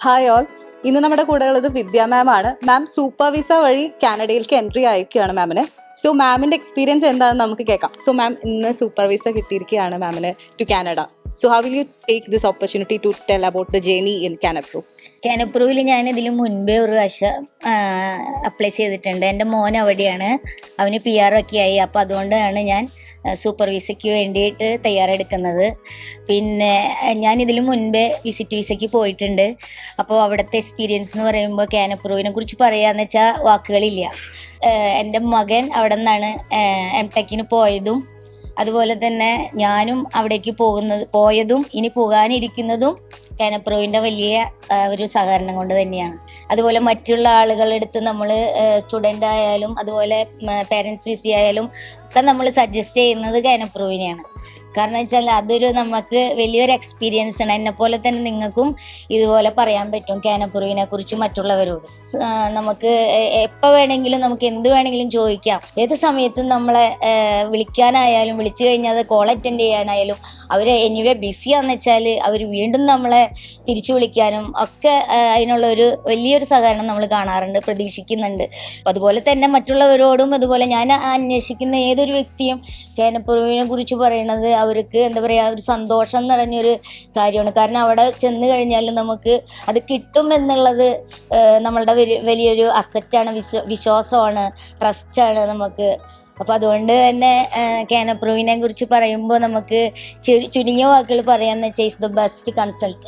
Hi all. ഇന്ന് നമ്മുടെ കൂടെ ഉള്ളത് വിദ്യ മാം ആണ്. മാം സൂപ്പർ വിസ വഴി കാനഡയിലേക്ക് എൻട്രി അയക്കുകയാണ് മാമിന്. സോ മാമിന്റെ എക്സ്പീരിയൻസ് എന്താണെന്ന് നമുക്ക് കേൾക്കാം. സോ മാം ഇന്ന് സൂപ്പർ വിസ കിട്ടിയിരിക്കുകയാണ് മാമിന് to Canada. So how will you take this opportunity to tell about the journey in കാനപ്രൂ? കാനപ്രൂവിൽ ഞാൻ ഇതിന് മുൻപേ ഒരു പ്രാവശ്യം അപ്ലൈ ചെയ്തിട്ടുണ്ട്. എൻ്റെ മോൻ അവിടെയാണ്, അവന് PR ഒക്കെ ആയി. അപ്പോൾ അതുകൊണ്ടാണ് ഞാൻ സൂപ്പർ വിസയ്ക്ക് വേണ്ടിയിട്ട് തയ്യാറെടുക്കുന്നത്. പിന്നെ ഞാൻ ഇതിന് മുൻപേ വിസിറ്റ് വിസയ്ക്ക് പോയിട്ടുണ്ട്. അപ്പോൾ അവിടുത്തെ എക്സ്പീരിയൻസ് എന്ന് പറയുമ്പോൾ കാനപ്രൂവിനെ കുറിച്ച് പറയാന്ന് വെച്ചാൽ വാക്കുകളില്ല. എൻ്റെ മകൻ അവിടെ നിന്നാണ് MTechന് പോയതും അതുപോലെ തന്നെ ഞാനും അവിടേക്ക് പോയതും ഇനി പോകാനിരിക്കുന്നതും കാനപ്രൂവിൻ്റെ വലിയ ഒരു സഹകരണം കൊണ്ട് തന്നെയാണ്. അതുപോലെ മറ്റുള്ള ആളുകളുടെ അടുത്ത് നമ്മൾ സ്റ്റുഡൻ്റ് ആയാലും അതുപോലെ പേരൻസ് വിസ ആയാലും ഒക്കെ നമ്മൾ സജസ്റ്റ് ചെയ്യുന്നത് കാനപ്രൂവിനെയാണ്. കാരണം വെച്ചാൽ അതൊരു നമുക്ക് വലിയൊരു എക്സ്പീരിയൻസ് ആണ്. എന്നെപ്പോലെ തന്നെ നിങ്ങൾക്കും ഇതുപോലെ പറയാൻ പറ്റും കാനപ്രൂവിനെ കുറിച്ച് മറ്റുള്ളവരോട്. നമുക്ക് എപ്പോൾ വേണമെങ്കിലും നമുക്ക് എന്ത് വേണമെങ്കിലും ചോദിക്കാം. ഏത് സമയത്തും നമ്മളെ വിളിക്കാനായാലും വിളിച്ചു കഴിഞ്ഞാൽ അത് കോൾ അറ്റൻഡ് ചെയ്യാനായാലും അവർ എനിവേ ബിസിയാന്ന് വെച്ചാൽ അവർ വീണ്ടും നമ്മളെ തിരിച്ചു വിളിക്കാനും ഒക്കെ അതിനുള്ളൊരു വലിയൊരു സഹകരണം നമ്മൾ കാണാറുണ്ട്, പ്രതീക്ഷിക്കുന്നുണ്ട്. അതുപോലെ തന്നെ മറ്റുള്ളവരോടും അതുപോലെ ഞാൻ അന്വേഷിക്കുന്ന ഏതൊരു വ്യക്തിയും കാനപ്രൂവിനെ കുറിച്ച് പറയുന്നത് അവർക്ക് എന്താ പറയുക, ഒരു സന്തോഷം നിറഞ്ഞൊരു കാര്യമാണ്. കാരണം അവിടെ ചെന്ന് കഴിഞ്ഞാൽ നമുക്ക് അത് കിട്ടും എന്നുള്ളത് നമ്മളുടെ വലിയൊരു അസറ്റാണ്, വിശ്വാസമാണ്, ട്രസ്റ്റാണ് നമുക്ക്. അപ്പോൾ അതുകൊണ്ട് തന്നെ കാനപ്രൂവിനെ കുറിച്ച് പറയുമ്പോൾ നമുക്ക് ചുരുങ്ങിയ വാക്കുകൾ പറയാന്ന് വെച്ചാൽ is the best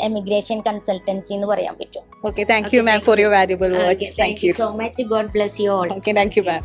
emigration consultancy എന്ന് പറയാൻ പറ്റും. Okay, thank you ma'am for your valuable words. Thank you so much. God bless you all. Okay, thank you ma'am.